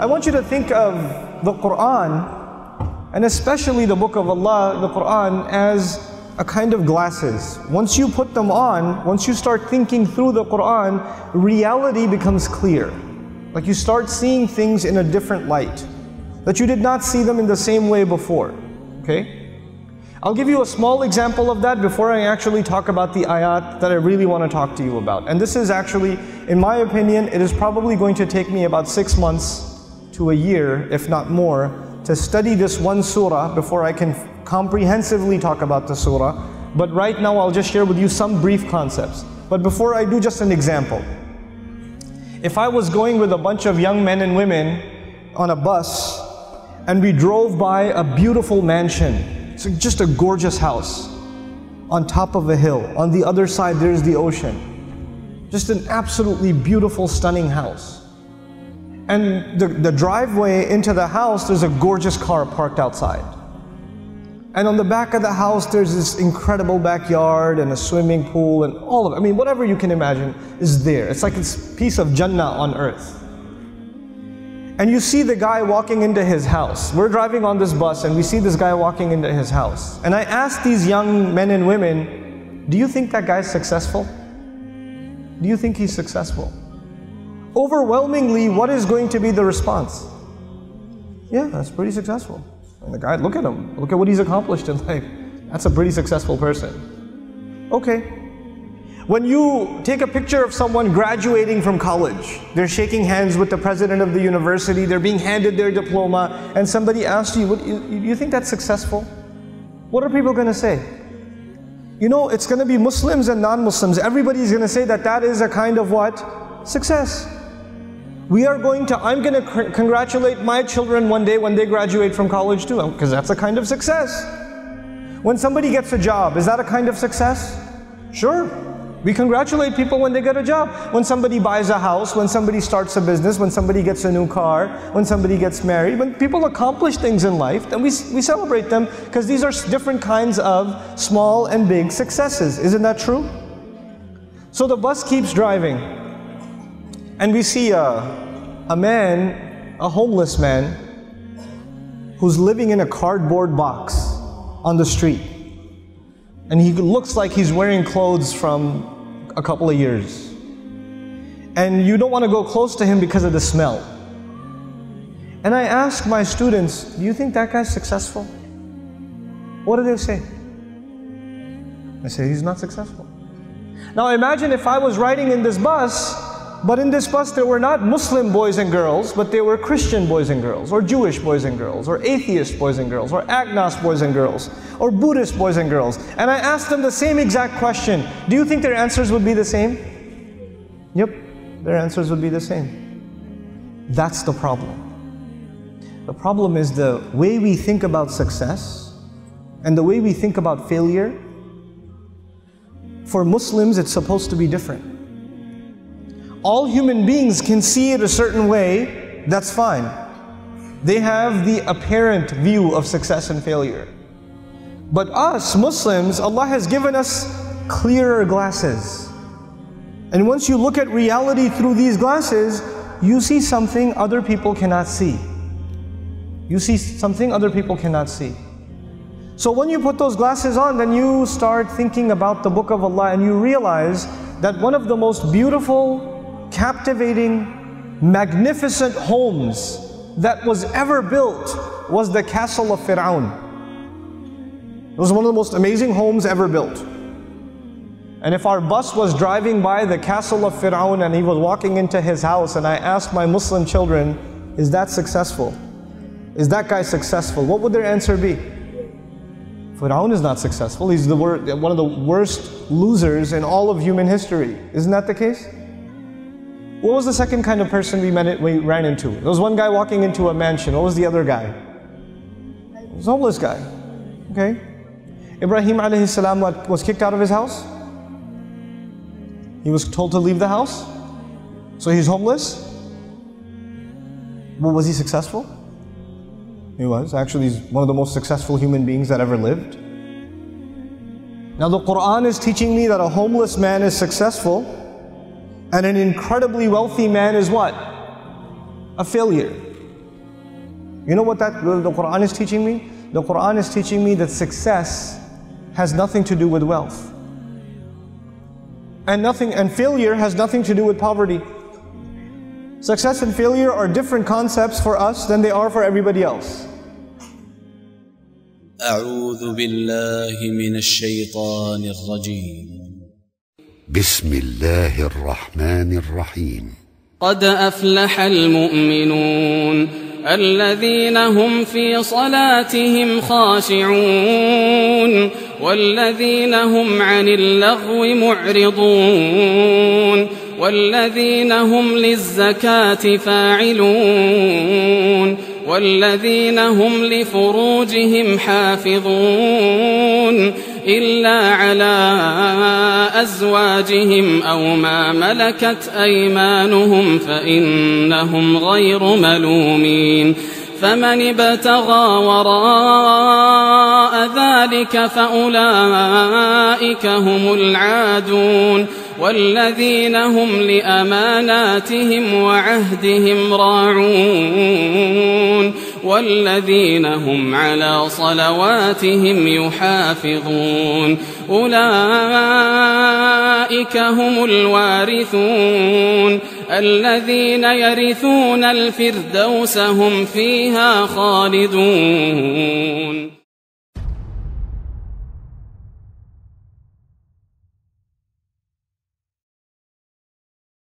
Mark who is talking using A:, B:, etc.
A: I want you to think of the Qur'an, and especially the Book of Allah, the Qur'an, as a kind of glasses. Once you put them on, once you start thinking through the Qur'an, reality becomes clear. Like you start seeing things in a different light, that you did not see them in the same way before. Okay? I'll give you a small example of that before I actually talk about the ayat that I really want to talk to you about. And this is actually, in my opinion, it is probably going to take me about 6 months to a year, if not more, to study this one surah before I can comprehensively talk about the surah. But right now I'll just share with you some brief concepts. But before I do, just an example. If I was going with a bunch of young men and women on a bus and we drove by a beautiful mansion, it's just a gorgeous house on top of a hill. On the other side there's the ocean. Just an absolutely beautiful, stunning house. And the driveway into the house, there's a gorgeous car parked outside. And on the back of the house there's this incredible backyard and a swimming pool and all of it. I mean, whatever you can imagine is there. It's like it's a piece of Jannah on earth. And you see the guy walking into his house. We're driving on this bus and we see this guy walking into his house. And I asked these young men and women, do you think that guy's successful? Do you think he's successful? Overwhelmingly, what is going to be the response? Yeah, that's pretty successful. And the guy, look at him. Look at what he's accomplished in life. That's a pretty successful person. Okay. When you take a picture of someone graduating from college, they're shaking hands with the president of the university, they're being handed their diploma, and somebody asks you, you think that's successful? What are people going to say? You know, it's going to be Muslims and non-Muslims. Everybody's going to say that that is a kind of what? Success. I'm going to congratulate my children one day when they graduate from college too, because that's a kind of success. When somebody gets a job, is that a kind of success? Sure. We congratulate people when they get a job. When somebody buys a house, when somebody starts a business, when somebody gets a new car, when somebody gets married, when people accomplish things in life, then we celebrate them, because these are different kinds of small and big successes. Isn't that true? So the bus keeps driving, and we see a man, a homeless man, who's living in a cardboard box on the street. And he looks like he's wearing clothes from a couple of years. And you don't want to go close to him because of the smell. And I ask my students, do you think that guy's successful? What do they say? I say, he's not successful. Now imagine if I was riding in this bus, but in this bus there were not Muslim boys and girls, but they were Christian boys and girls, or Jewish boys and girls, or atheist boys and girls, or agnostic boys and girls, or Buddhist boys and girls. And I asked them the same exact question. Do you think their answers would be the same? Yep, their answers would be the same. That's the problem. The problem is the way we think about success and the way we think about failure. For Muslims, it's supposed to be different. All human beings can see it a certain way, that's fine. They have the apparent view of success and failure. But us, Muslims, Allah has given us clearer glasses. And once you look at reality through these glasses, you see something other people cannot see. You see something other people cannot see. So when you put those glasses on, then you start thinking about the Book of Allah, and you realize that one of the most beautiful, captivating, magnificent homes that was ever built was the castle of Fir'aun. It was one of the most amazing homes ever built. And if our bus was driving by the castle of Fir'aun and he was walking into his house, and I asked my Muslim children, is that successful? Is that guy successful? What would their answer be? Fir'aun is not successful. He's one of the worst losers in all of human history. Isn't that the case? What was the second kind of person we ran into? There was one guy walking into a mansion. What was the other guy? It was a homeless guy. Okay? Ibrahim alayhi salam was kicked out of his house. He was told to leave the house. So he's homeless. Well, was he successful? He was. Actually, he's one of the most successful human beings that ever lived. Now the Qur'an is teaching me that a homeless man is successful, and an incredibly wealthy man is what? A failure. You know what the Qur'an is teaching me? The Qur'an is teaching me that success has nothing to do with wealth. And failure has nothing to do with poverty. Success and failure are different concepts for us than they are for everybody else.
B: أعوذ بالله من الشيطان الرجيم.
C: بسم الله الرحمن الرحيم.
D: قد أفلح المؤمنون الذين هم في صلاتهم خاشعون والذين هم عن اللغو معرضون والذين هم للزكاة فاعلون والذين هم لفروجهم حافظون إلا على أزواجهم أو ما ملكت أيمانهم فإنهم غير ملومين فمن ابتغى وراء ذلك فأولئك هم العادون والذين هم لأماناتهم وعهدهم راعون والذين هم على صلواتهم يحافظون أولئك هم الوارثون الذين يرثون الفردوس هم فيها خالدون.